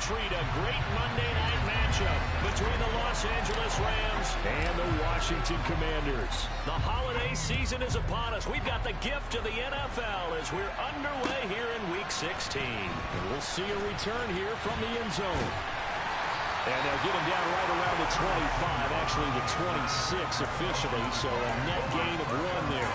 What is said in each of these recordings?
treat, a great Monday night matchup between the Los Angeles Rams and the Washington Commanders. The holiday season is upon us. We've got the gift of the NFL as we're underway here in Week 16. And we'll see a return here from the end zone. And they'll get him down right around the 25, actually the 26 officially, so a net gain of 1 there.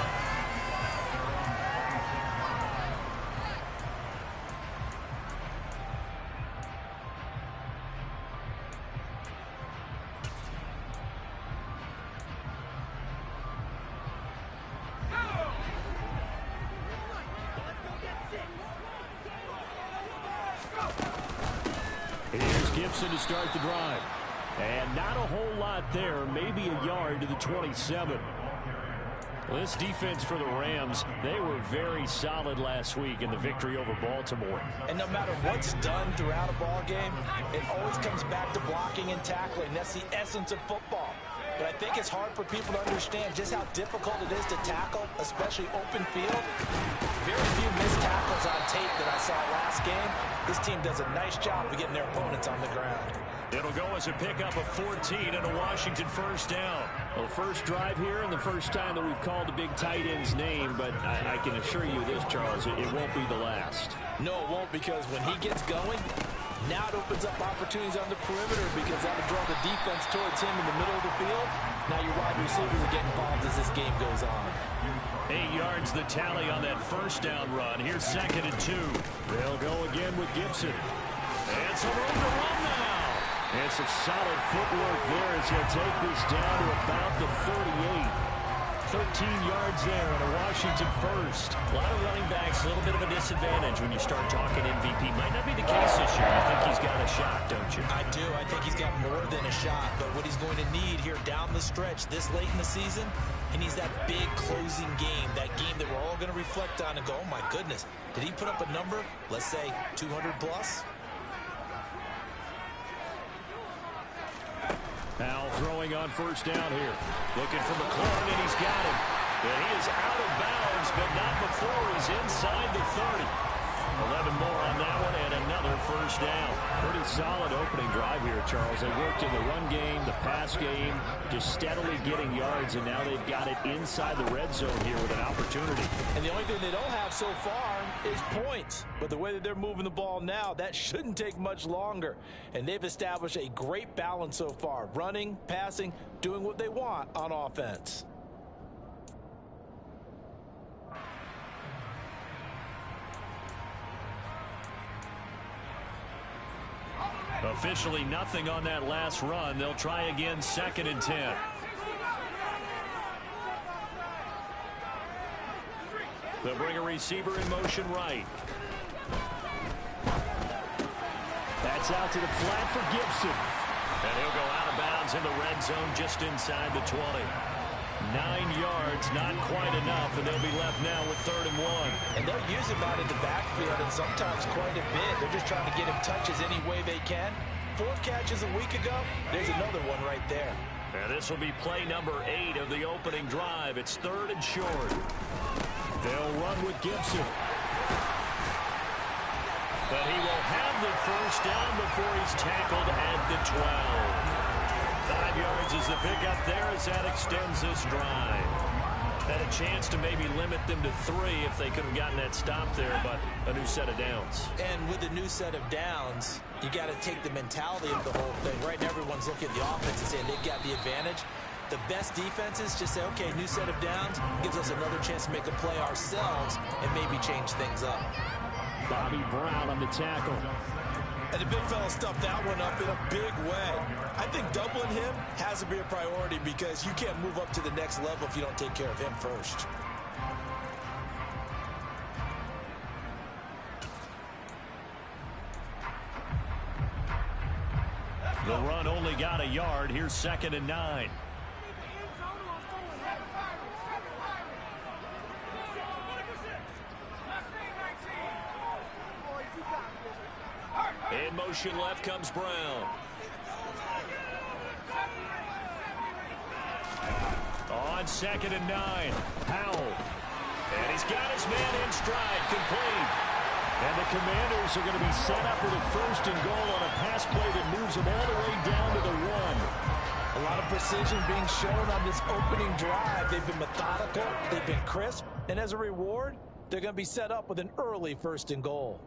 To start the drive. And not a whole lot there, maybe a yard to the 27. Well, this defense for the Rams, they were very solid last week in the victory over Baltimore. And no matter what's done throughout a ball game, it always comes back to blocking and tackling. That's the essence of football. But I think it's hard for people to understand just how difficult it is to tackle, especially open field. Very few missed tackles on tape that I saw last game. This team does a nice job of getting their opponents on the ground. It'll go as a pickup of 14 and a Washington first down. Well, first drive here and the first time that we've called the big tight end's name, but I can assure you this, Charles, it won't be the last. No, it won't, because when he gets going, now it opens up opportunities on the perimeter because that'll draw the defense towards him in the middle of the field. Now your wide receivers will get involved as this game goes on. 8 yards the tally on that first down run. Here's 2nd and 2. They'll go again with Gibson. And some room to run now. And some solid footwork there as he'll take this down to about the 38. 13 yards there and a Washington first. A lot of running backs, a little bit of a disadvantage when you start talking MVP. Might not be the case this year. You think he's got a shot, don't you? I do. I think he's got more than a shot. But what he's going to need here down the stretch this late in the season, he needs that big closing game, that game that we're all going to reflect on and go, oh, my goodness, did he put up a number, let's say 200 plus? Powell throwing on first down here. Looking for McLaurin, and he's got him. And he is out of bounds, but not before he's inside the 30. 11 more on that one, and another first down. Pretty solid opening drive here, Charles. They worked in the run game, the pass game, just steadily getting yards, and now they've got it inside the red zone here with an opportunity. And the only thing they don't have so far is points. But the way that they're moving the ball now, that shouldn't take much longer. And they've established a great balance so far. Running, passing, doing what they want on offense. Officially nothing on that last run. They'll try again, 2nd and 10. They'll bring a receiver in motion right. That's out to the flat for Gibson. And he'll go out of bounds in the red zone just inside the 20. 9 yards, not quite enough, and they'll be left now with 3rd and 1. And they'll use him out in the backfield, and sometimes quite a bit. They're just trying to get him touches any way they can. 4 catches a week ago, there's another one right there. And this will be play number 8 of the opening drive. It's 3rd and short. They'll run with Gibson. But he will have the first down before he's tackled at the 12. 5 yards is the pickup there as that extends this drive. Had a chance to maybe limit them to 3 if they could have gotten that stop there, but a new set of downs. And with a new set of downs, you got to take the mentality of the whole thing. Right now, everyone's looking at the offense and saying they've got the advantage. The best defenses just say, okay, new set of downs gives us another chance to make a play ourselves and maybe change things up. Bobby Brown on the tackle. And the big fella stuffed that one up in a big way. I think doubling him has to be a priority because you can't move up to the next level if you don't take care of him first. The run only got a yard. Here's 2nd and 9. In motion left comes Brown. On 2nd and 9, Powell. And he's got his man in stride, complete. And the Commanders are going to be set up with a 1st and goal on a pass play that moves them all the way down to the 1. A lot of precision being shown on this opening drive. They've been methodical, they've been crisp, and as a reward, they're going to be set up with an early 1st and goal.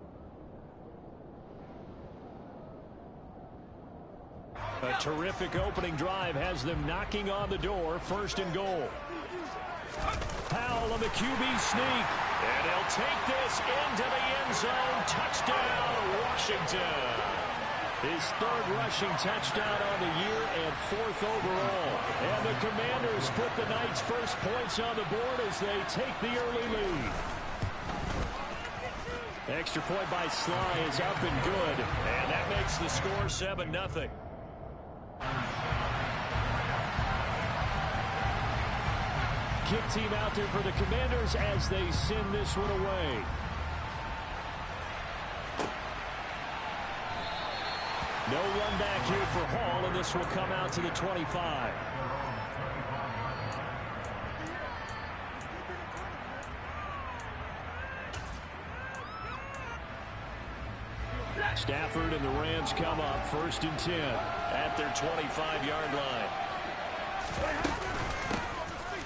A terrific opening drive has them knocking on the door. 1st and goal. Powell on the QB sneak. And he'll take this into the end zone. Touchdown, Washington. His 3rd rushing touchdown on the year and 4th overall. And the Commanders put the Knights' first points on the board as they take the early lead. Extra point by Sly is up and good. And that makes the score 7-0. Kick team out there for the Commanders as they send this one away. No run back here for Hall, and this will come out to the 25. Stafford and the Rams come up 1st and 10 at their 25-yard line.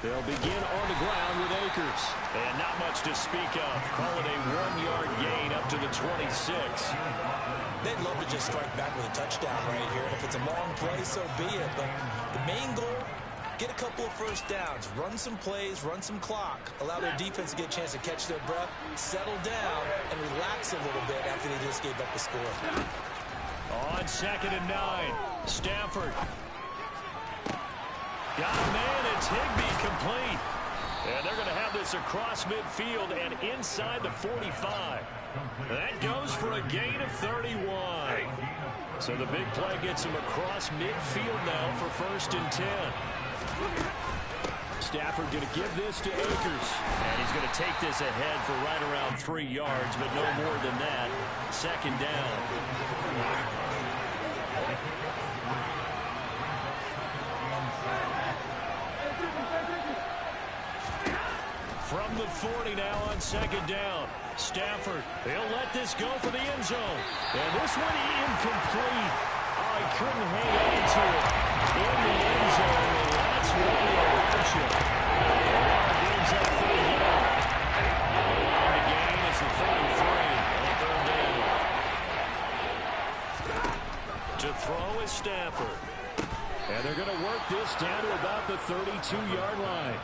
They'll begin on the ground with Akers. And not much to speak of. Call it a 1-yard gain up to the 26. They'd love to just strike back with a touchdown right here. And if it's a long play, so be it. But the main goal, get a couple of first downs, run some plays, run some clock, allow their defense to get a chance to catch their breath, settle down, and relax a little bit after they just gave up the score. On 2nd and 9, Stafford. Got a man, it's Higbee complete. And they're going to have this across midfield and inside the 45. That goes for a gain of 31. So the big play gets him across midfield now for 1st and 10. Stafford going to give this to Akers. And he's going to take this ahead for right around 3 yards, but no more than that. 2nd down. From the 40 now on 2nd down. Stafford, he'll let this go for the end zone. And this one incomplete. Oh, he couldn't hang on to it in the end zone. And that's really a hardship. Gains up 3 yards. The gain is the 33 on 3rd down. To throw is Stafford. And they're going to work this down to about the 32-yard line.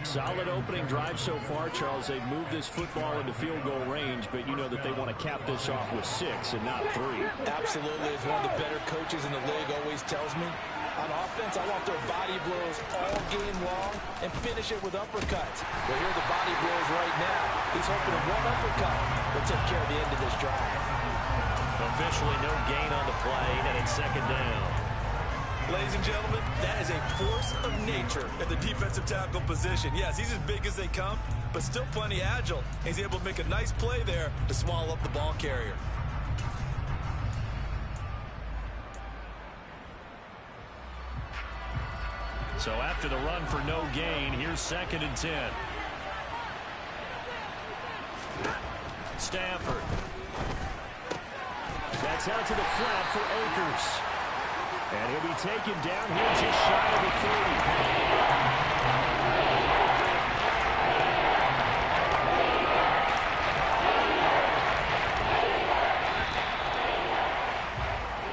Solid opening drive so far, Charles. They've moved this football into field goal range, but you know that they want to cap this off with 6 and not 3. Absolutely. As one of the better coaches in the league always tells me, on offense, I want their body blows all game long and finish it with uppercuts. But here are the body blows right now. He's hoping that one uppercut will take care of the end of this drive. Officially no gain on the play, and it's 2nd down. Ladies and gentlemen, that is a force of nature at the defensive tackle position. Yes, he's as big as they come, but still plenty agile. He's able to make a nice play there to swallow up the ball carrier. So after the run for no gain, here's 2nd and 10. Stafford. That's out to the flat for Akers. And he'll be taken down here just shy of the 30.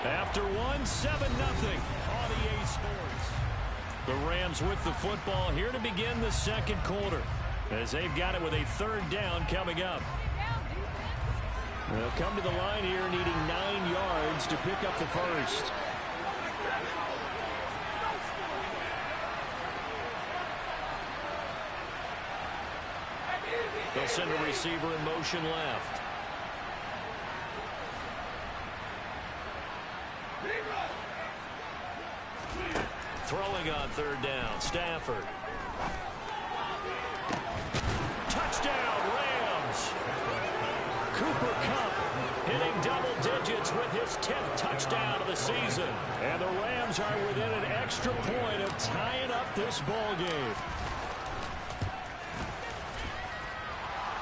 After 7-0 on EA Sports. The Rams with the football here to begin the 2nd quarter, as they've got it with a 3rd down coming up. They'll come to the line here needing 9 yards to pick up the first. They'll send a receiver in motion left. Throwing on 3rd down, Stafford. Touchdown, Rams! Cooper Kupp hitting double digits with his 10th touchdown of the season. And the Rams are within an extra point of tying up this ball game.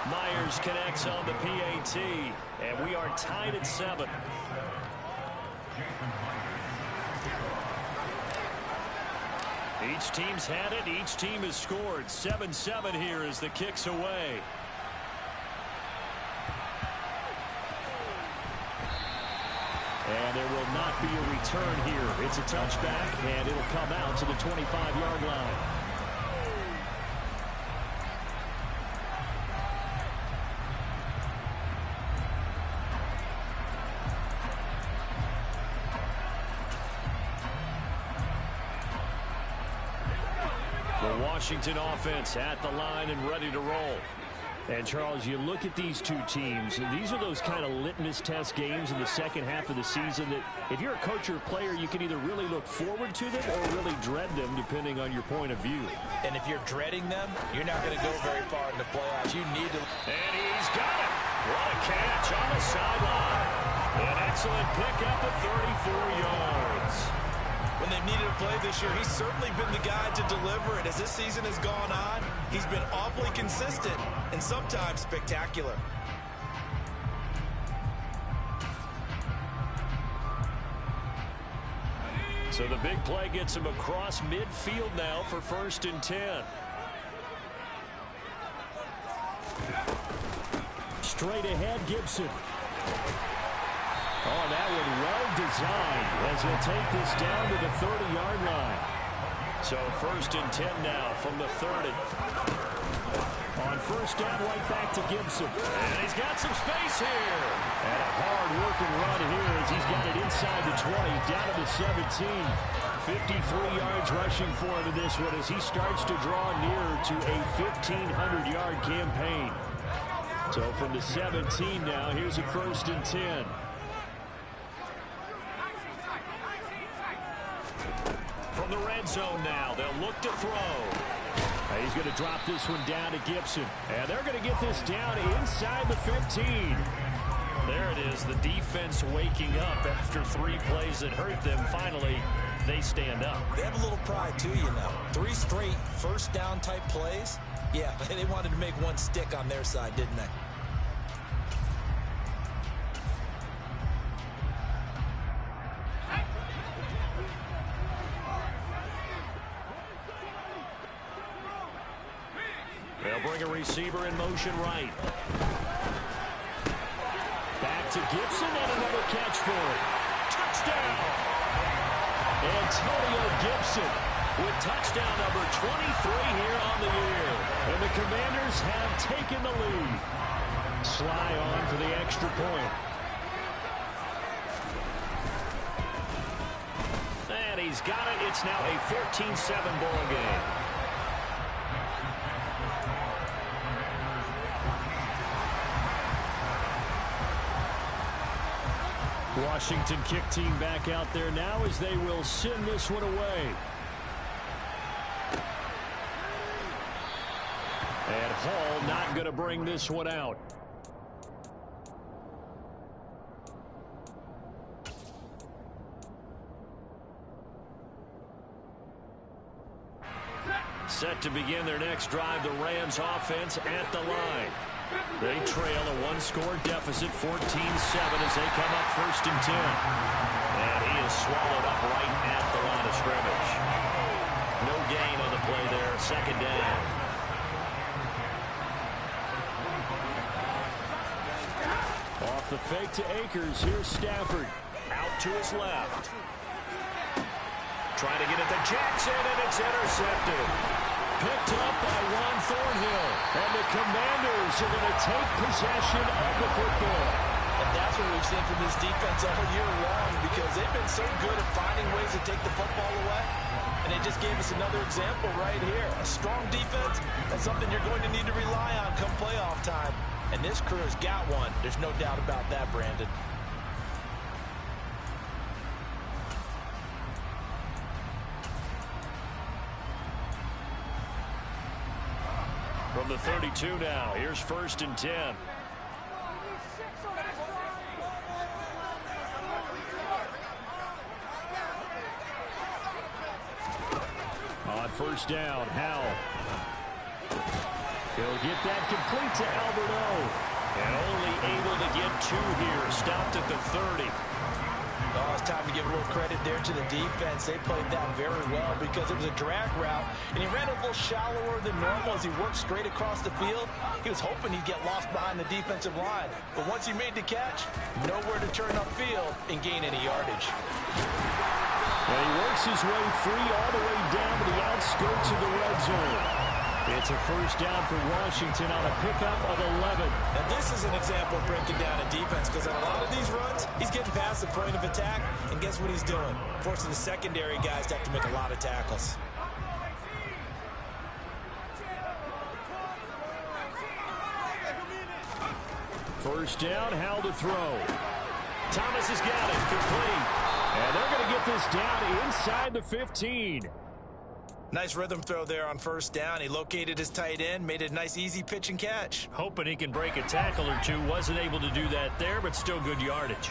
Myers connects on the PAT, and we are tied at 7. Each team's had it. Each team has scored. 7-7 here as the kick's away. And there will not be a return here. It's a touchback, and it'll come out to the 25-yard line. The Washington offense at the line and ready to roll. And, Charles, you look at these two teams, and these are those kind of litmus test games in the second half of the season that if you're a coach or a player, you can either really look forward to them or really dread them, depending on your point of view. And if you're dreading them, you're not going to go very far in the playoffs. You need to... And he's got it. What a catch on the sideline. An excellent pickup of 34 yards. When they've needed a play this year, he's certainly been the guy to deliver it. As this season has gone on, he's been awfully consistent and sometimes spectacular. So the big play gets him across midfield now for 1st and 10. Straight ahead, Gibson. Oh, that one well designed as he'll take this down to the 30-yard line. So 1st and 10 now from the 30. On 1st down, right back to Gibson. And he's got some space here. And a hard-working run here as he's got it inside the 20, down to the 17. 53 yards rushing for him in this one as he starts to draw nearer to a 1,500-yard campaign. So from the 17 now, here's a 1st and 10. From the red zone now, they'll look to throw. He's going to drop this one down to Gibson. And they're going to get this down inside the 15. There it is, the defense waking up after 3 plays that hurt them. Finally, they stand up. They have a little pride, too, you know. 3 straight first down type plays. Yeah, they wanted to make one stick on their side, didn't they? They'll bring a receiver in motion right. Back to Gibson and another catch for it. Touchdown! Antonio Gibson with touchdown number 23 here on the year. And the Commanders have taken the lead. Sly on for the extra point. And he's got it. It's now a 14-7 ball game. Washington kick team back out there now as they will send this one away. And Hall not going to bring this one out. Set to begin their next drive, the Rams offense at the line. They trail a 1-score deficit, 14-7 as they come up 1st and 10. And he is swallowed up right at the line of scrimmage. No gain on the play there, 2nd down. Off the fake to Akers, here's Stafford. Out to his left. Trying to get it to Jackson, and it's intercepted. Picked up by Juan Thornhill. And the Commanders are going to take possession of the football. And that's what we've seen from this defense all year long, because they've been so good at finding ways to take the football away. And they just gave us another example right here. A strong defense, that's something you're going to need to rely on come playoff time. And this crew has got one. There's no doubt about that, Brandon. From the 32 now, here's 1st and 10. On 1st down, Howell. He'll get that complete to Alberto. And only able to get 2 here. Stopped at the 30. Oh, his time to give a little credit there to the defense. They played that very well because it was a drag route, and he ran a little shallower than normal as he worked straight across the field. He was hoping he'd get lost behind the defensive line, but once he made the catch, nowhere to turn upfield and gain any yardage. And he works his way free all the way down to the outskirts of the red zone. It's a first down for Washington on a pickup of 11. And this is an example of breaking down a defense because on a lot of these runs, he's getting past the point of attack, and guess what he's doing? Forcing the secondary guys to have to make a lot of tackles. First down, Howell to throw. Thomas has got it, complete. And they're going to get this down inside the 15. Nice rhythm throw there on first down. He located his tight end, made it a nice easy pitch and catch. Hoping he can break a tackle or two. Wasn't able to do that there, but still good yardage.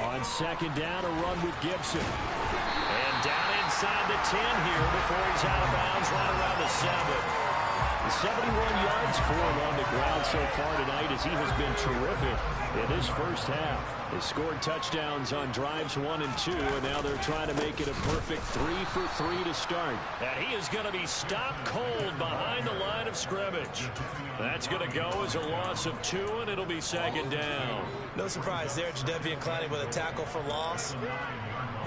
On second down, a run with Gibson. And down inside the 10 here before he's out of bounds, right around the 7. 71 yards for him on the ground so far tonight as he has been terrific in this first half. They scored touchdowns on drives 1 and 2, and now they're trying to make it a perfect 3 for 3 to start. And he is going to be stopped cold behind the line of scrimmage. That's going to go as a loss of 2, and it'll be second down. No surprise there, Jadeveon Clowney with a tackle for loss.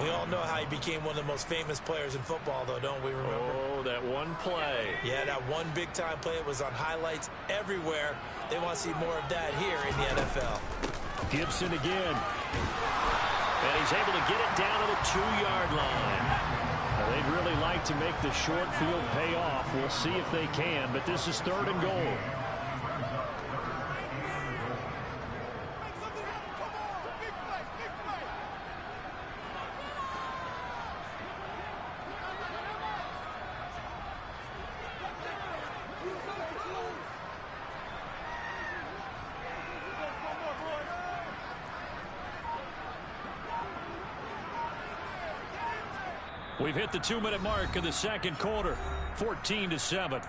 We all know how he became one of the most famous players in football, though, don't we remember? Oh, that one play. Yeah, that one big-time play. It was on highlights everywhere. They want to see more of that here in the NFL. Gibson again. And he's able to get it down to the 2-yard line. Now, they'd really like to make the short field pay off. We'll see if they can, but this is 3rd and goal. We've hit the 2-minute mark of the second quarter, 14-7.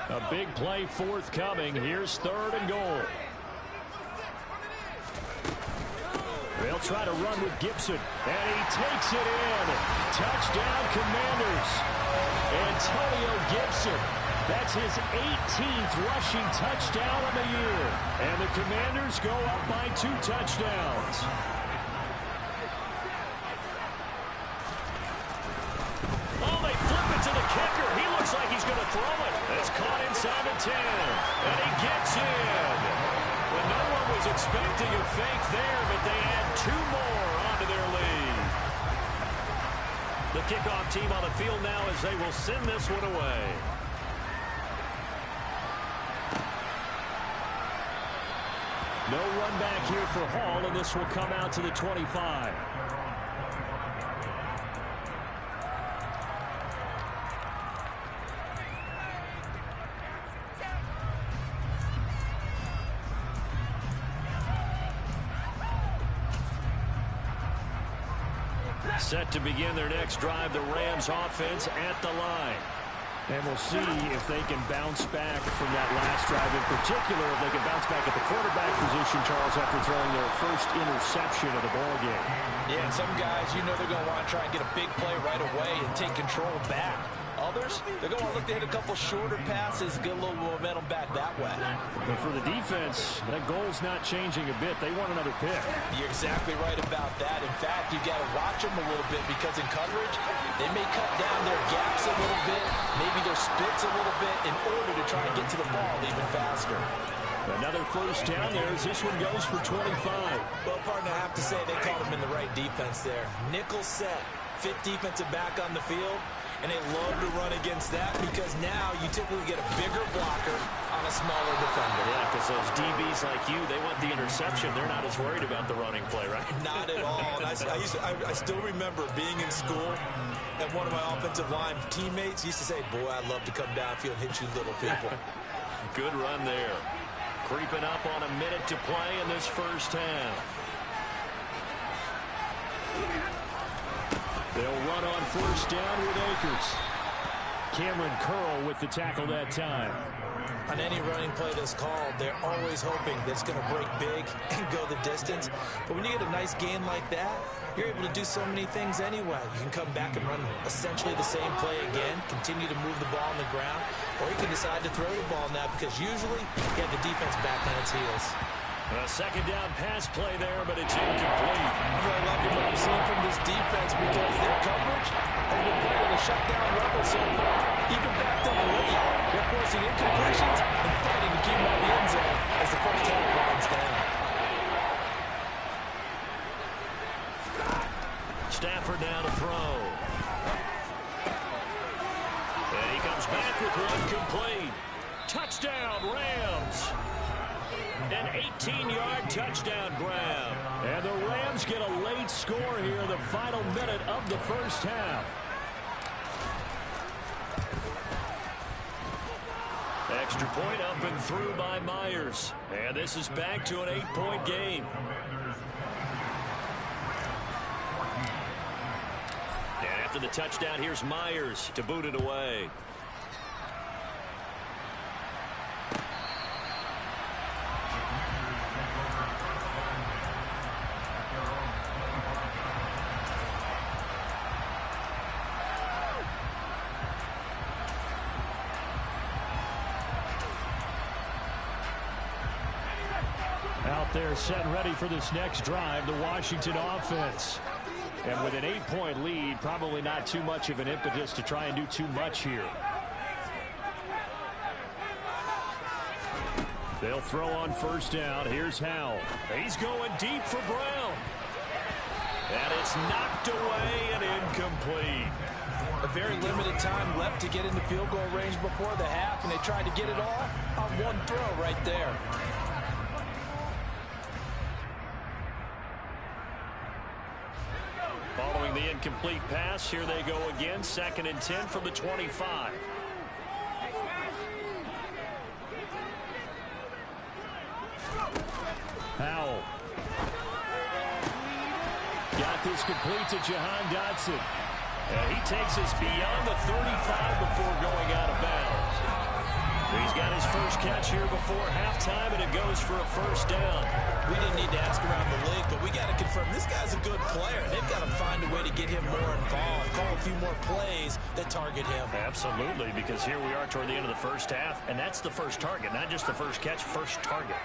A big play forthcoming. Here's 3rd and goal. They'll try to run with Gibson, and he takes it in. Touchdown, Commanders. Antonio Gibson. That's his 18th rushing touchdown of the year. And the Commanders go up by 2 touchdowns. Oh, they flip it to the kicker. He looks like he's going to throw it. It's caught inside the 10, and he gets in. Well, no one was expecting a fake there, but they add 2 more onto their lead. The kickoff team on the field now as they will send this one away. No run back here for Hall, and this will come out to the 25. Set to begin their next drive, the Rams offense at the line. And we'll see if they can bounce back from that last drive. In particular, if they can bounce back at the quarterback position, Charles, after throwing their first interception of the ballgame. Yeah, and some guys, you know they're going to want to try and get a big play right away and take control back. Others, they're going to look to hit a couple shorter passes, get a little momentum back that way. But for the defense, that goal's not changing a bit. They want another pick. You're exactly right about that. In fact, you got to watch them a little bit because in coverage, they may cut down their gaps a little bit, maybe their splits a little bit in order to try and get to the ball even faster. Another first down there as this one goes for 25. Well, partner, I have to say they called him in the right defense there. Nickel set, 5th defensive back on the field. And they love to run against that because now you typically get a bigger blocker on a smaller defender. Yeah, because those DBs like you, they want the interception. They're not as worried about the running play, right? Not at all. And I still remember being in school, and one of my offensive line teammates used to say, boy, I'd love to come downfield and hit you little people. Good run there. Creeping up on a minute to play in this first half. They'll run on first down with Akers. Cameron Curl with the tackle that time. On any running play that's called, they're always hoping that it's going to break big and go the distance. But when you get a nice gain like that, you're able to do so many things anyway. You can come back and run essentially the same play again, continue to move the ball on the ground, or you can decide to throw the ball now because usually you have the defense back on its heels. A second down pass play there, but it's incomplete. I'm really liking what I'm seeing from this defense because their coverage has been playing a shutdown level so far, even backed up late. They're forcing incompletions and fighting to keep them out of the end zone as the first half winds down. Stafford down to throw. And he comes back with one complete. Touchdown, Rams. An 18-yard touchdown grab. And the Rams get a late score here in the final minute of the first half. Extra point up and through by Myers. And this is back to an 8-point game. And after the touchdown, here's Myers to boot it away. Out there set and ready for this next drive, the Washington offense. And with an 8-point lead, probably not too much of an impetus to try and do too much here. They'll throw on first down. Here's Howell. He's going deep for Brown. And it's knocked away and incomplete. A very limited time left to get into field goal range before the half, and they tried to get it all on one throw right there. Following the incomplete pass, here they go again. 2nd and 10 from the 25. Howell. Got this complete to Jahan Dotson. And he takes us beyond the 35 before going out of bounds. He's got his first catch here before halftime, and it goes for a first down. We didn't need to ask around the league, but we got to confirm this guy's a good player. They've got to find a way to get him more involved, call a few more plays that target him. Absolutely, because here we are toward the end of the first half, and that's the first target, not just the first catch, first target.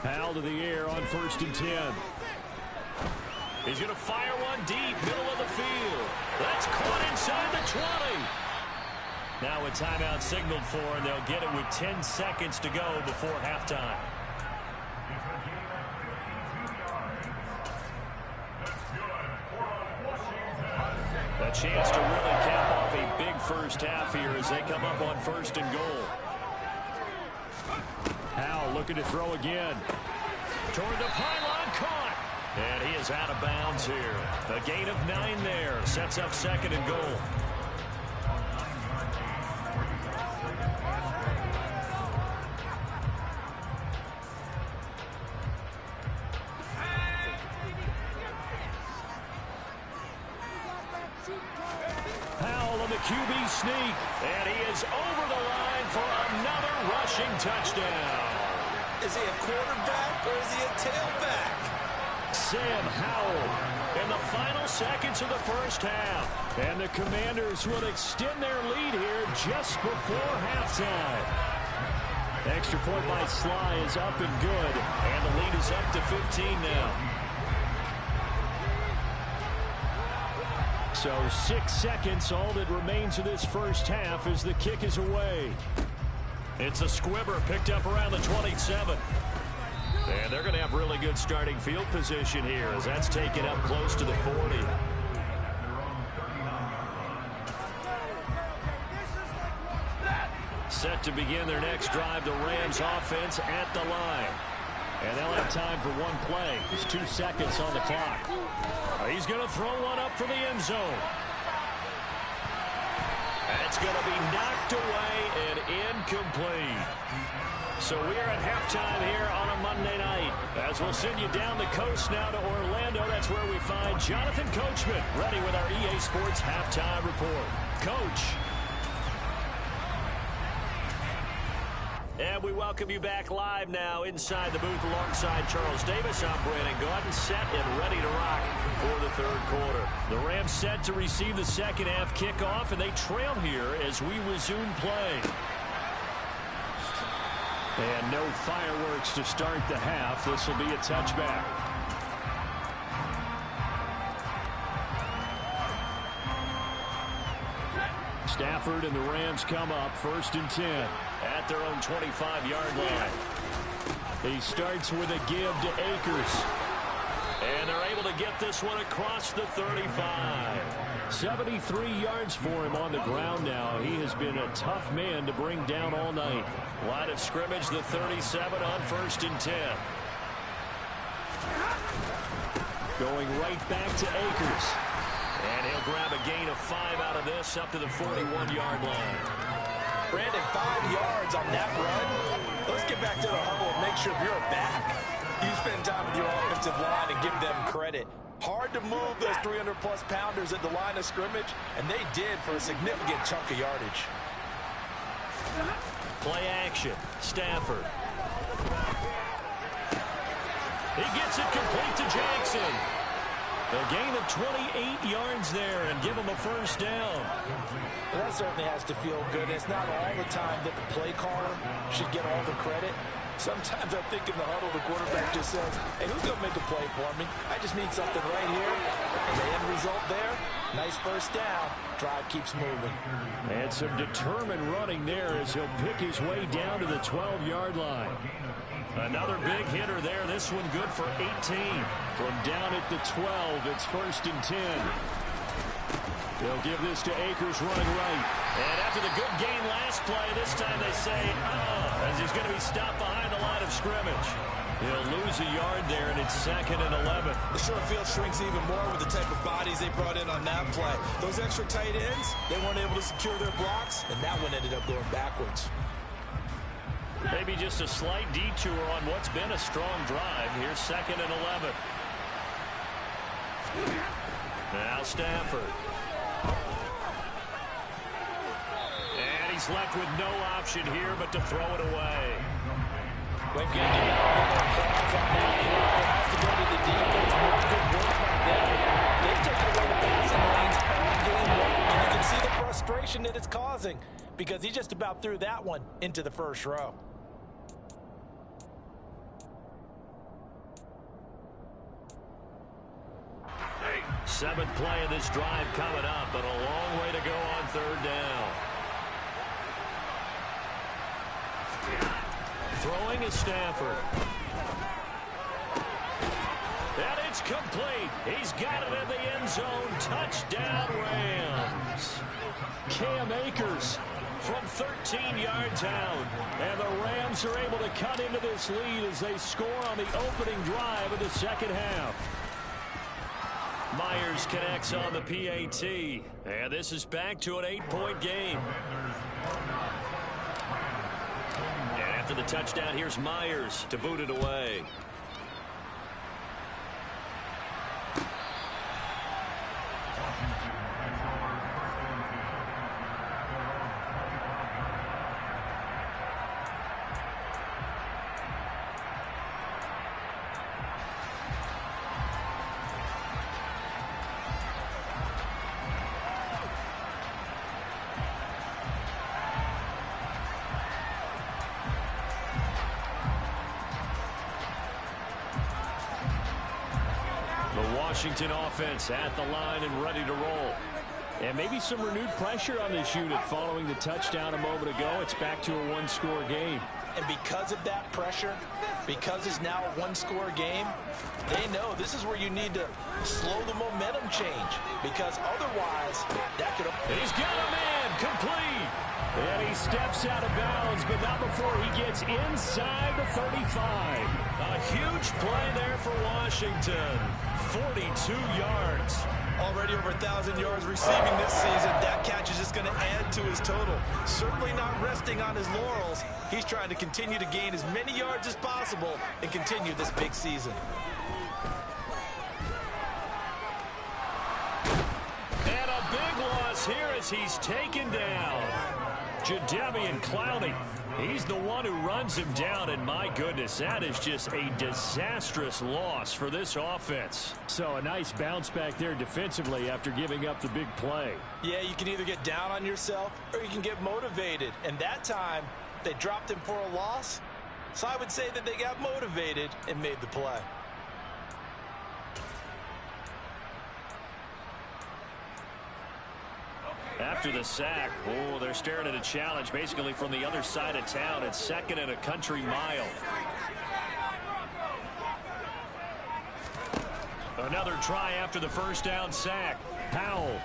Howell to the air on 1st and 10. He's going to fire one deep, middle of the field. That's caught inside the 20. Now a timeout signaled for, and they'll get it with 10 seconds to go before halftime. A chance to really cap off a big first half here as they come up on 1st and goal. Howell looking to throw again. Toward the pylon, caught. And he is out of bounds here. A gain of 9 there. Sets up 2nd and goal. Howell on the QB sneak. And he is over the line for another rushing touchdown. Is he a quarterback or is he a tailback? Sam Howell in the final seconds of the first half. And the Commanders will extend their lead here just before halftime. Extra point by Sly is up and good. And the lead is up to 15 now. So 6 seconds, all that remains of this first half as the kick is away. It's a squibber picked up around the 27. And they're going to have really good starting field position here as that's taken up close to the 40. Set to begin their next drive, the Rams offense at the line. And they'll have time for one play. There's 2 seconds on the clock. He's going to throw one up for the end zone. And it's going to be knocked away and incomplete. So we are at halftime here on a Monday night. As we'll send you down the coast now to Orlando. That's where we find Jonathan Coachman ready with our EA Sports Halftime Report. Coach. And we welcome you back live now inside the booth alongside Charles Davis. I'm Brandon Gaudin, set and ready to rock for the third quarter. The Rams set to receive the second half kickoff, and they trail here as we resume play. And no fireworks to start the half. This will be a touchback. Stafford and the Rams come up 1st and 10 at their own 25-yard line. He starts with a give to Akers. And they're able to get this one across the 35. 73 yards for him on the ground now. He has been a tough man to bring down all night. Line of scrimmage, the 37 on 1st and 10. Going right back to Akers. And he'll grab a gain of 5 out of this up to the 41-yard line. Brandon, 5 yards on that run. Let's get back to the huddle and make sure you're back. You spend time with your offensive line and give them credit. Hard to move those 300-plus pounders at the line of scrimmage, and they did for a significant chunk of yardage. Play action. Stafford. He gets it complete to Jackson. A gain of 28 yards there and give him a first down. Well, that certainly has to feel good. It's not all the time that the play caller should get all the credit. Sometimes I think in the huddle, the quarterback just says, hey, who's going to make a play for me? I just need something right here. And the end result there, nice first down. Drive keeps moving. And some determined running there as he'll pick his way down to the 12-yard line. Another big hitter there. This one good for 18. From down at the 12, it's 1st and 10. They'll give this to Akers running right. And after the good gain last play, this time they say, as he's going to be stopped behind the line of scrimmage. He'll lose a yard there, and it's 2nd and 11. The short field shrinks even more with the type of bodies they brought in on that play. Those extra tight ends, they weren't able to secure their blocks, and that one ended up going backwards. Maybe just a slight detour on what's been a strong drive. Here's 2nd and 11. Now Stafford. And he's left with no option here but to throw it away. They've got to get out on that play. It has to go to the defense. More good work by them. They've taken away the passing lanes all game long. And you can see the frustration that it's causing because he just about threw that one into the first row. Seventh play of this drive coming up, but a long way to go on 3rd down. Throwing is Stafford. And it's complete. He's got it in the end zone. Touchdown, Rams. Cam Akers from 13 yards out. And the Rams are able to cut into this lead as they score on the opening drive of the second half. Myers connects on the PAT. And this is back to an 8-point game. And after the touchdown, here's Myers to boot it away. Washington offense at the line and ready to roll. And maybe some renewed pressure on this unit following the touchdown a moment ago. It's back to a one-score game. And because of that pressure, because it's now a one-score game, they know this is where you need to slow the momentum change, because otherwise that could have... He's got a man complete. And he steps out of bounds, but not before he gets inside the 35. A huge play there for Washington. 42 yards. Already over 1,000 yards receiving this season. That catch is just going to add to his total. Certainly not resting on his laurels. He's trying to continue to gain as many yards as possible and continue this big season. And a big loss here as he's taken down. Jadeveon Clowney. He's the one who runs him down, and my goodness, that is just a disastrous loss for this offense. So a nice bounce back there defensively after giving up the big play. Yeah, you can either get down on yourself or you can get motivated. And that time, they dropped him for a loss. So I would say that they got motivated and made the play. After the sack, oh, they're staring at a challenge basically from the other side of town. It's 2nd and a country mile. Another try after the first down sack. Powell.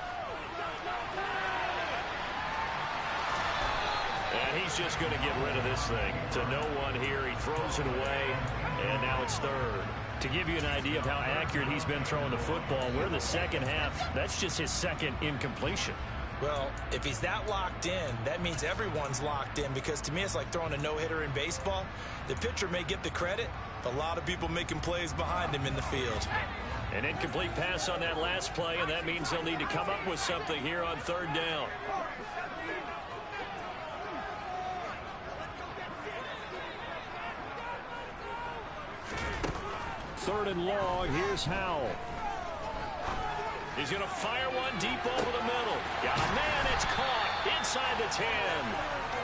And he's just going to get rid of this thing. To no one here. He throws it away, and now it's 3rd. To give you an idea of how accurate he's been throwing the football, we're in the second half. That's just his 2nd incompletion. Well, if he's that locked in, that means everyone's locked in, because to me it's like throwing a no-hitter in baseball. The pitcher may get the credit, but a lot of people making plays behind him in the field. An incomplete pass on that last play, and that means they'll need to come up with something here on 3rd down. Third and long. Here's Howell. He's going to fire one deep over the middle. Got a man. It's caught inside the 10.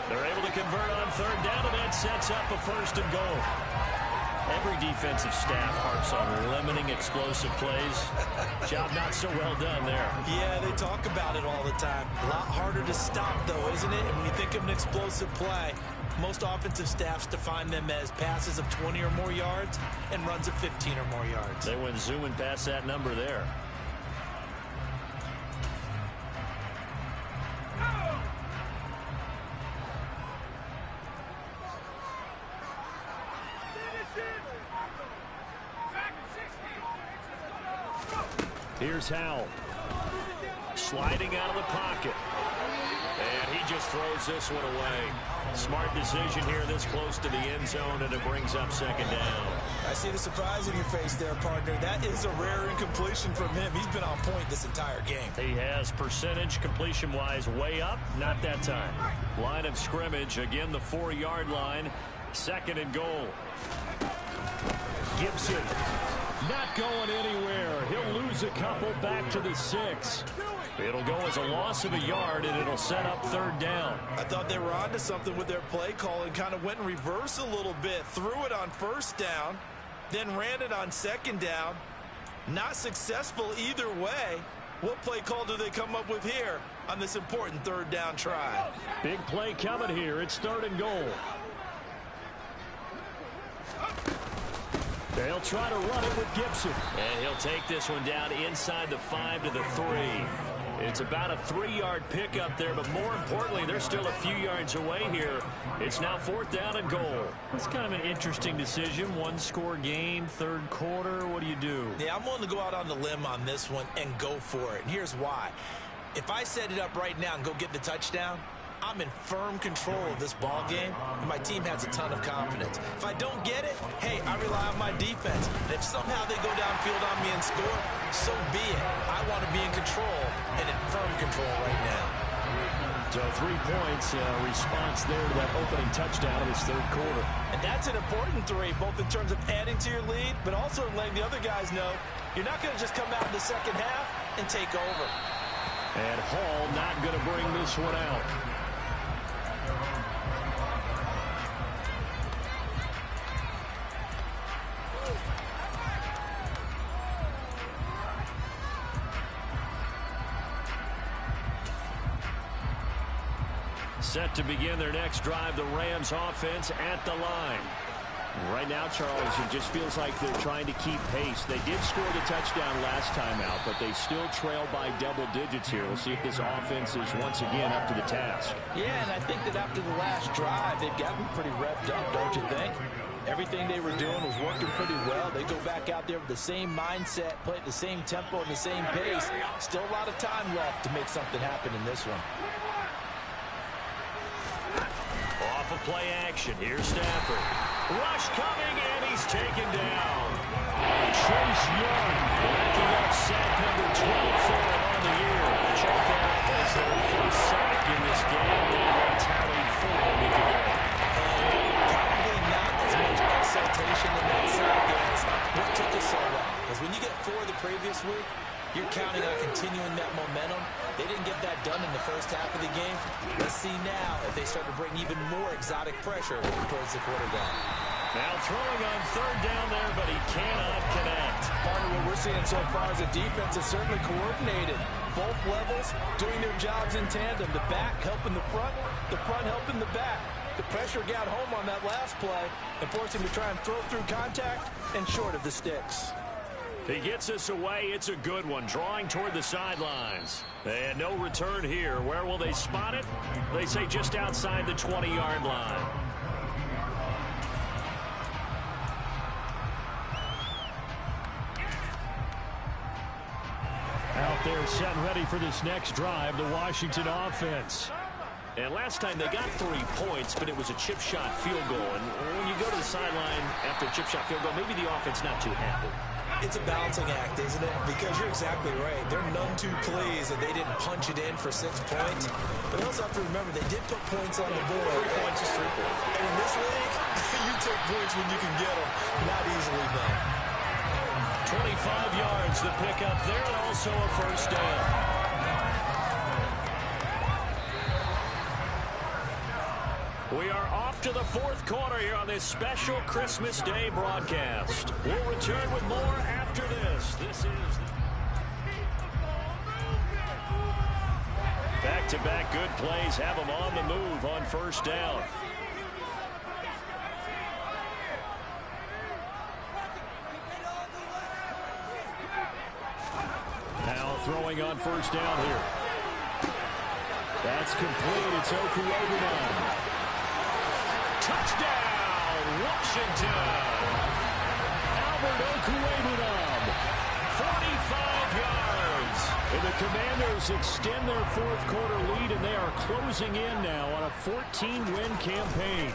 They're able to convert on 3rd down, and that sets up a 1st and goal. Every defensive staff harps on limiting explosive plays. Job not so well done there. Yeah, they talk about it all the time. A lot harder to stop, though, isn't it? And when you think of an explosive play, most offensive staffs define them as passes of 20 or more yards and runs of 15 or more yards. They went zooming past that number there. Here's Howell. Sliding out of the pocket. And he just throws this one away. Smart decision here this close to the end zone, and it brings up 2nd down. I see the surprise in your face there, partner. That is a rare incompletion from him. He's been on point this entire game. He has percentage completion-wise way up. Not that time. Line of scrimmage, again the 4-yard line. 2nd and goal. Gibson not going anywhere. He'll lose a couple back to the 6. It'll go as a loss of a yard, and it'll set up 3rd down. I thought they were onto something with their play call and kind of went in reverse a little bit. Threw it on 1st down, then ran it on 2nd down. Not successful either way. What play call do they come up with here on this important 3rd down try? Big play coming here. It's 3rd and goal. They'll try to run it with Gibson. And he'll take this one down inside the 5 to the 3. It's about a 3-yard pickup there, but more importantly, they're still a few yards away here. It's now 4th down and goal. It's kind of an interesting decision. 1-score game, 3rd quarter. What do you do? Yeah, I'm willing to go out on the limb on this one and go for it. And here's why. If I set it up right now and go get the touchdown, I'm in firm control of this ball game, and my team has a ton of confidence. If I don't get it, hey, I rely on my defense. And if somehow they go downfield on me and score, so be it. I want to be in control and in firm control right now. So 3 points, response there to that opening touchdown in this 3rd quarter. And that's an important 3, both in terms of adding to your lead, but also letting the other guys know you're not going to just come out in the 2nd half and take over. And Hall not going to bring this one out. Set to begin their next drive, the Rams offense at the line. Right now, Charles, it just feels like they're trying to keep pace. They did score the touchdown last time out, but they still trail by double digits here. We'll see if this offense is once again up to the task. Yeah, and I think that after the last drive, they've gotten pretty revved up, don't you think? Everything they were doing was working pretty well. They go back out there with the same mindset, play at the same tempo and the same pace. Still a lot of time left to make something happen in this one. Off of play action, here's Stafford. Rush coming, and he's taken down. Chase Young racking up sack number 12 for him on the year. Check that out. That's their first sack in this game. They tallied 4 with the game. Probably not as much excitation in that sack as what took us so long. Because when you get 4 the previous week, you're counting on continuing that momentum. They didn't get that done in the first half of the game. Let's see now if they start to bring even more exotic pressure towards the quarterback. Now throwing on third down there, but he cannot connect. Part of what we're seeing so far is the defense is certainly coordinated. Both levels doing their jobs in tandem. The back helping the front helping the back. The pressure got home on that last play and forced him to try and throw through contact and short of the sticks. He gets us away. It's a good one. Drawing toward the sidelines. And no return here. Where will they spot it? They say just outside the 20-yard line. Out there set and ready for this next drive, the Washington offense. And last time they got 3 points, but it was a chip shot field goal. And when you go to the sideline after a chip shot field goal, maybe the offense not too happy. It's a balancing act, isn't it? Because you're exactly right. They're none too pleased that they didn't punch it in for 6 points. But you also have to remember, they did put points on the board. 3 points is 3 points. And in this league, you take points when you can get them. Not easily done. 25 yards to pick up there, and also a first down. We are off to the 4th quarter here on this special Christmas Day broadcast. We'll return with more after this. This is back-to-back good plays have them on the move on first down. Now throwing on first down here. That's complete. It's Okuwebunam. Touchdown, Washington. Albert Okuwebunam, 45 yards. And the Commanders extend their 4th quarter lead, and they are closing in now on a 14-win campaign.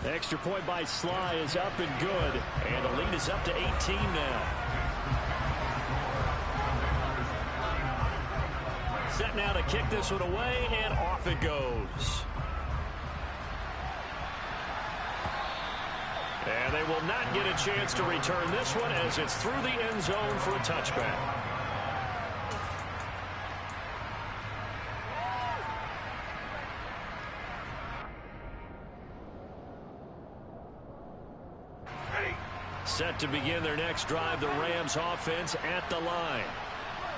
The extra point by Sly is up and good, and the lead is up to 18 now. Set now to kick this one away, and off it goes. And they will not get a chance to return this one as it's through the end zone for a touchback. Set to begin their next drive, the Rams offense at the line.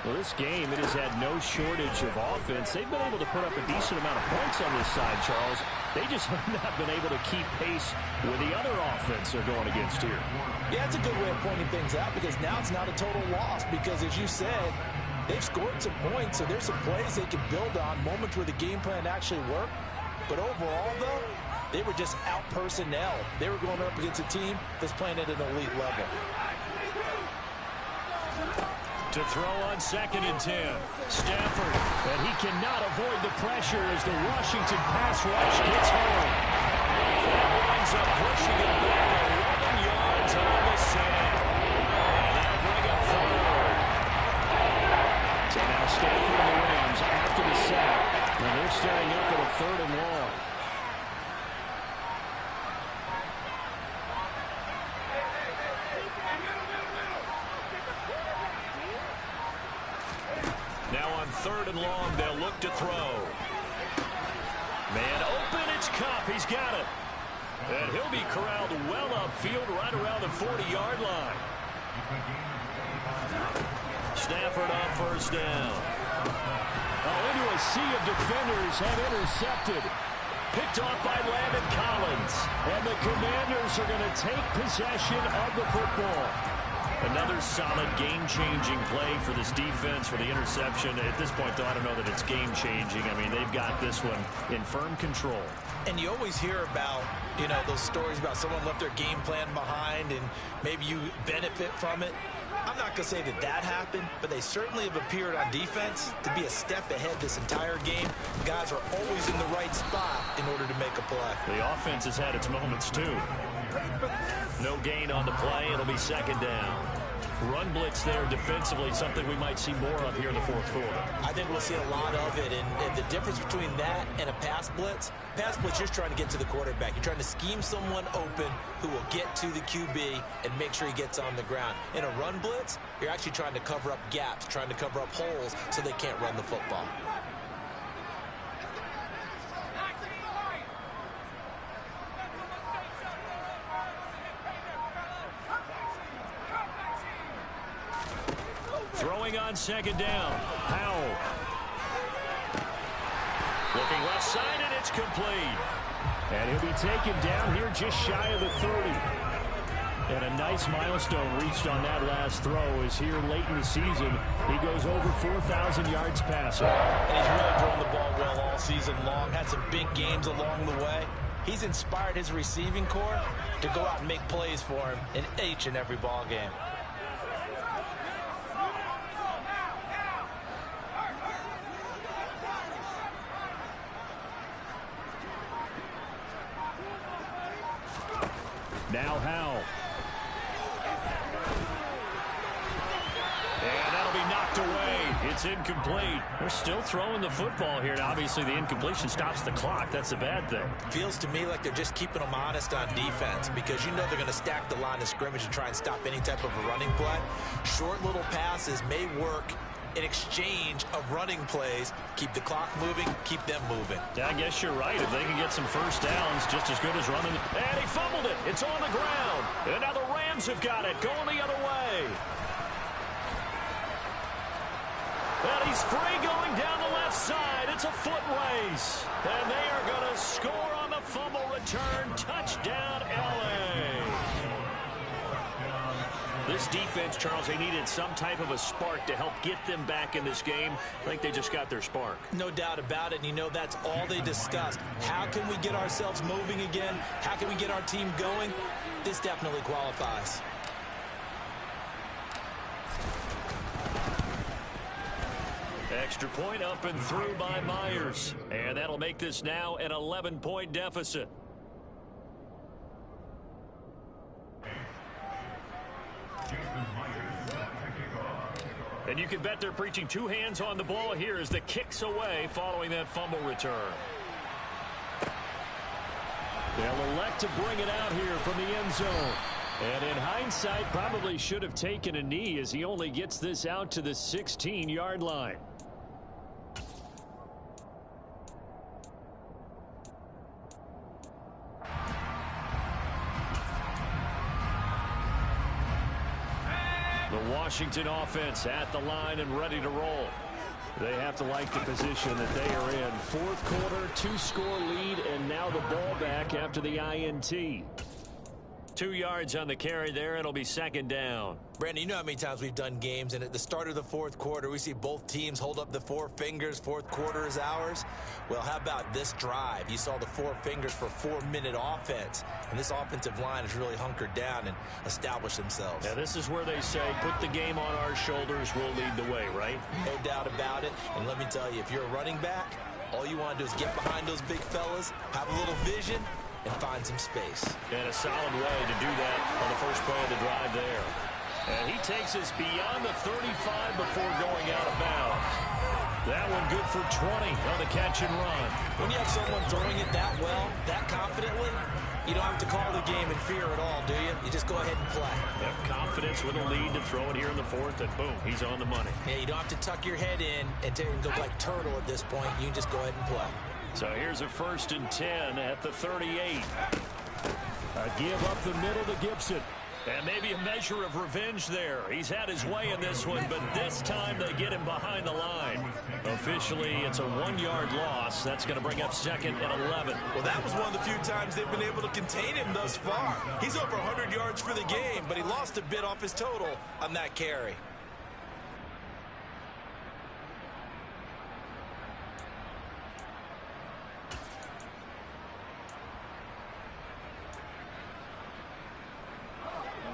Well, this game, it has had no shortage of offense. They've been able to put up a decent amount of points on this side, Charles. They just have not been able to keep pace with the other offense they're going against here. Yeah, it's a good way of pointing things out because now it's not a total loss because, as you said, they've scored some points, so there's some plays they can build on, moments where the game plan actually worked. But overall, though, they were just out-personnel. They were going up against a team that's playing at an elite level. To throw on 2nd and 10. Stafford, and he cannot avoid the pressure as the Washington pass rush gets home. That winds up pushing it back 11 yards on the sack. And that'll bring up 3rd. So now Stafford and the Rams after the sack. And they're staring up at a 3rd and long. Now on 3rd and long, they'll look to throw. Man open, it's Cup. He's got it. And he'll be corralled well upfield right around the 40-yard line. Stafford on first down. Oh, into a sea of defenders have intercepted. Picked off by Landon Collins. And the Commanders are going to take possession of the football. Another solid game-changing play for this defense for the interception. At this point, though, I don't know that it's game-changing. I mean, they've got this one in firm control. And you always hear about, you know, those stories about someone left their game plan behind and maybe you benefit from it. I'm not going to say that that happened, but they certainly have appeared on defense to be a step ahead this entire game. Guys are always in the right spot in order to make a play. The offense has had its moments, too. No gain on the play. It'll be second down. Run blitz there defensively, something we might see more of here in the fourth quarter. I think we'll see a lot of it, and the difference between that and a pass blitz, you're trying to get to the quarterback. You're trying to scheme someone open who will get to the QB and make sure he gets on the ground. In a run blitz, you're actually trying to cover up gaps, trying to cover up holes so they can't run the football. Throwing on second down. Howell. Looking left side, and it's complete. And he'll be taken down here just shy of the 30. And a nice milestone reached on that last throw is here late in the season. He goes over 4,000 yards passing. And he's really thrown the ball well all season long. Had some big games along the way. He's inspired his receiving corps to go out and make plays for him in each and every ball game. Now Howell. And that'll be knocked away. It's incomplete. They're still throwing the football here. And obviously, the incompletion stops the clock. That's a bad thing. Feels to me like they're just keeping them honest on defense because you know they're going to stack the line of scrimmage and try and stop any type of a running play. Short little passes may work in exchange of running plays. Keep the clock moving, keep them moving. Yeah, I guess you're right. If they can get some first downs, just as good as running. And he fumbled it. It's on the ground. And now the Rams have got it, going the other way. And he's free going down the left side. It's a foot race. And they are going to score on the fumble return. Touchdown, L.A. This defense, Charles, they needed some type of a spark to help get them back in this game. I think they just got their spark. No doubt about it, and you know that's all they discussed. How can we get ourselves moving again? How can we get our team going? This definitely qualifies. Extra point up and through by Myers. And that'll make this now an 11-point deficit. And you can bet they're preaching two hands on the ball here as the kick's away following that fumble return. They'll elect to bring it out here from the end zone. And in hindsight, probably should have taken a knee as he only gets this out to the 16-yard line. The Washington offense at the line and ready to roll. They have to like the position that they are in. Fourth quarter, 2-score lead, and now the ball back after the INT. 2 yards on the carry there. It'll be second down. Brandon, you know how many times we've done games, and at the start of the fourth quarter, we see both teams hold up the four fingers. Fourth quarter is ours. Well, how about this drive? You saw the four fingers for 4-minute offense, and this offensive line has really hunkered down and established themselves. Yeah, this is where they say, put the game on our shoulders, we'll lead the way, right? No doubt about it. And let me tell you, if you're a running back, all you want to do is get behind those big fellas, have a little vision, and find some space. And a solid way to do that on the first play of the drive there. And he takes us beyond the 35 before going out of bounds. That one good for 20 on the catch and run. When you have someone throwing it that well, that confidently, you don't have to call the game in fear at all, do you? You just go ahead and play. Have confidence with a lead to throw it here in the fourth, and boom, he's on the money. Yeah, you don't have to tuck your head in and go like turtle at this point. You can just go ahead and play. So here's a 1st and 10 at the 38. A give up the middle to Gibson. And maybe a measure of revenge there. He's had his way in this one, but this time they get him behind the line. Officially, it's a 1-yard loss. That's going to bring up 2nd and 11. Well, that was one of the few times they've been able to contain him thus far. He's over 100 yards for the game, but he lost a bit off his total on that carry.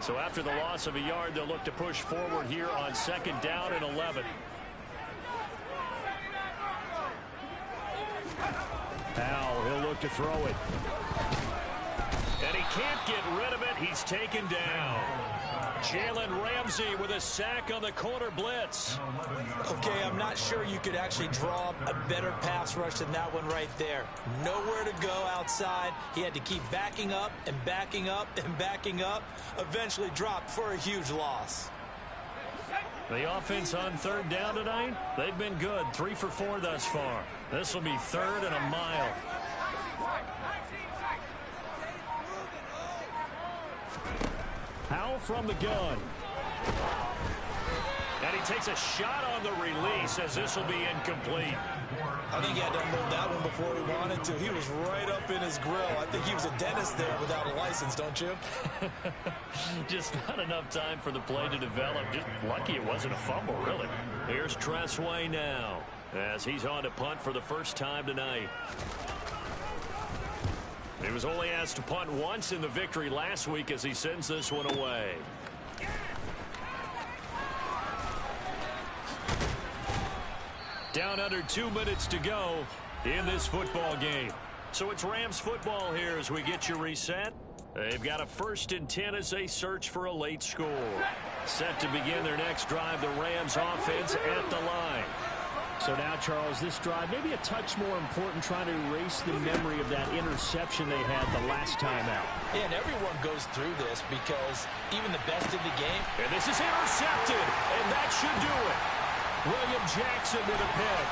So after the loss of a yard, they'll look to push forward here on 2nd down and 11. Now he'll look to throw it. And he can't get rid of it. He's taken down. Jalen Ramsey with a sack on the corner blitz. Okay, I'm not sure you could actually draw up a better pass rush than that one right there. Nowhere to go outside. He had to keep backing up and backing up and backing up. Eventually dropped for a huge loss. The offense on 3rd down tonight, they've been good. 3 for 4 thus far. This will be 3rd and a mile. Powell from the gun. And he takes a shot on the release as this will be incomplete. I think he had to unload that one before he wanted to. He was right up in his grill. I think he was a dentist there without a license, don't you? Just not enough time for the play to develop. Just lucky it wasn't a fumble, really. Here's Tressway now as he's on to punt for the first time tonight. He was only asked to punt once in the victory last week as he sends this one away. Down under 2 minutes to go in this football game. So it's Rams football here as we get you reset. They've got a 1st and 10 as they search for a late score. Set to begin their next drive, the Rams offense at the line. So now, Charles, this drive maybe a touch more important, trying to erase the memory of that interception they had the last time out. Yeah, and everyone goes through this because even the best in the game. And this is intercepted, and that should do it. William Jackson to the pick.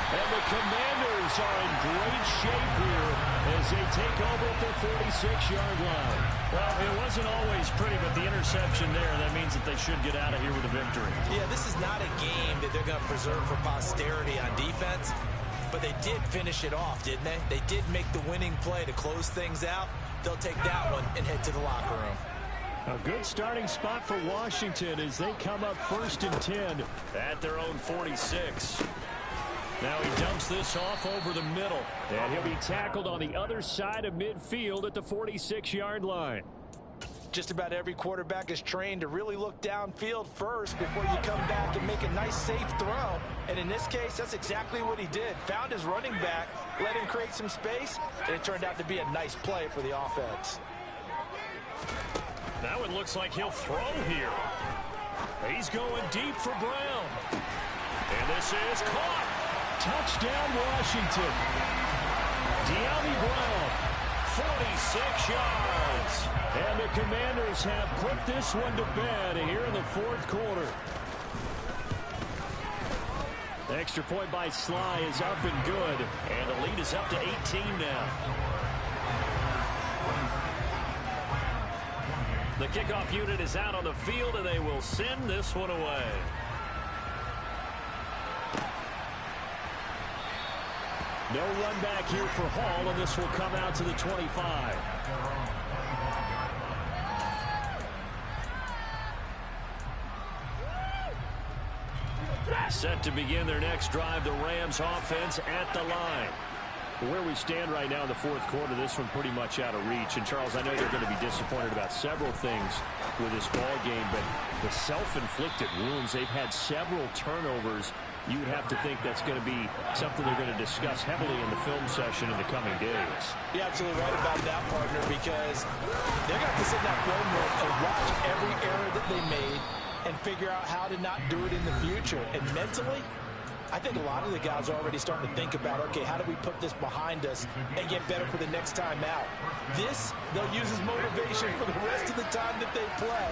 And the Commanders are in great shape here as they take over at the 46-yard line. Well, it wasn't always pretty, but the interception there, that means that they should get out of here with a victory. Yeah, this is not a game that they're going to preserve for posterity on defense, but they did finish it off, didn't they? They did make the winning play to close things out. They'll take that one and head to the locker room. A good starting spot for Washington as they come up 1st and 10 at their own 46. Now he dumps this off over the middle, and he'll be tackled on the other side of midfield at the 46-yard line. Just about every quarterback is trained to really look downfield first before you come back and make a nice, safe throw. And in this case, that's exactly what he did. Found his running back, let him create some space, and it turned out to be a nice play for the offense. Now it looks like he'll throw here. He's going deep for Brown. And this is caught. Touchdown, Washington. De'Ami Brown, 46 yards. And the Commanders have put this one to bed here in the 4th quarter. The extra point by Sly is up and good. And the lead is up to 18 now. The kickoff unit is out on the field, and they will send this one away. No run back here for Hall, and this will come out to the 25. Set to begin their next drive, the Rams offense at the line. Where we stand right now in the 4th quarter, this one pretty much out of reach. And, Charles, I know they're going to be disappointed about several things with this ball game, but the self-inflicted wounds, they've had several turnovers. You would have to think that's going to be something they're going to discuss heavily in the film session in the coming days. You're absolutely right about that, partner, because they're going to have to sit in that film room and watch every error that they made and figure out how to not do it in the future. And mentally, I think a lot of the guys are already starting to think about, okay, how do we put this behind us and get better for the next time out? This, they'll use as motivation for the rest of the time that they play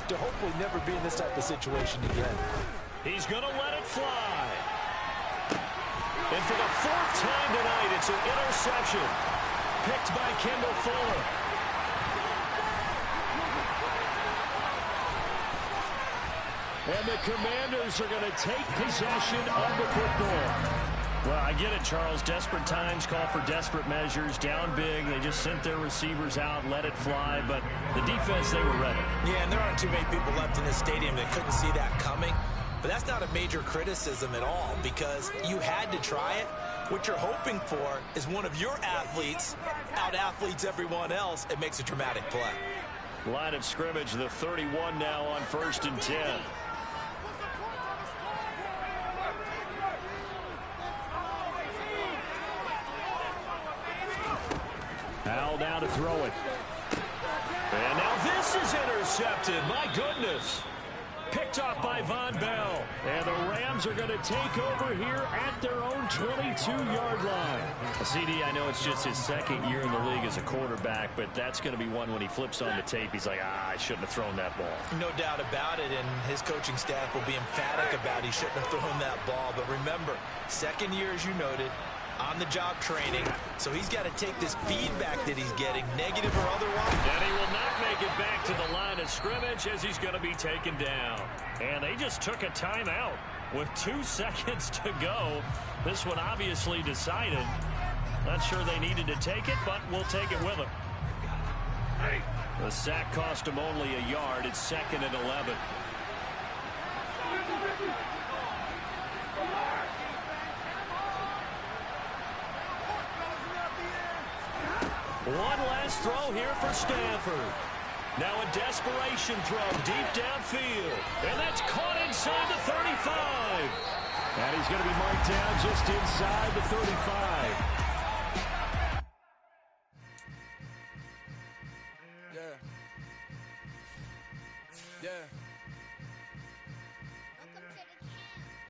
to hopefully never be in this type of situation again. He's going to let it fly. And for the 4th time tonight, it's an interception picked by Kendall Fuller. And the Commanders are going to take possession of the football. Well, I get it, Charles. Desperate times call for desperate measures. Down big. They just sent their receivers out, let it fly. But the defense, they were ready. Yeah, and there aren't too many people left in this stadium that couldn't see that coming. But that's not a major criticism at all because you had to try it. What you're hoping for is one of your athletes out-athletes everyone else and makes a dramatic play. Line of scrimmage, the 31 now on 1st and 10. Al now to throw it. And now this is intercepted. My goodness. Picked off by Von Bell. And the Rams are going to take over here at their own 22-yard line. CD, I know it's just his second year in the league as a quarterback, but that's going to be one when he flips on the tape. He's like, I shouldn't have thrown that ball. No doubt about it, and his coaching staff will be emphatic about he shouldn't have thrown that ball. But remember, second year, as you noted, on-the-job training, so he's got to take this feedback that he's getting, negative or otherwise. And he will not make it back to the line of scrimmage as he's going to be taken down. And they just took a timeout with 2 seconds to go. This one obviously decided. Not sure they needed to take it, but we'll take it with them. The sack cost him only a yard. It's 2nd and 11. One last throw here for Stanford. Now a desperation throw deep downfield. And that's caught inside the 35. And he's going to be marked down just inside the 35. Yeah.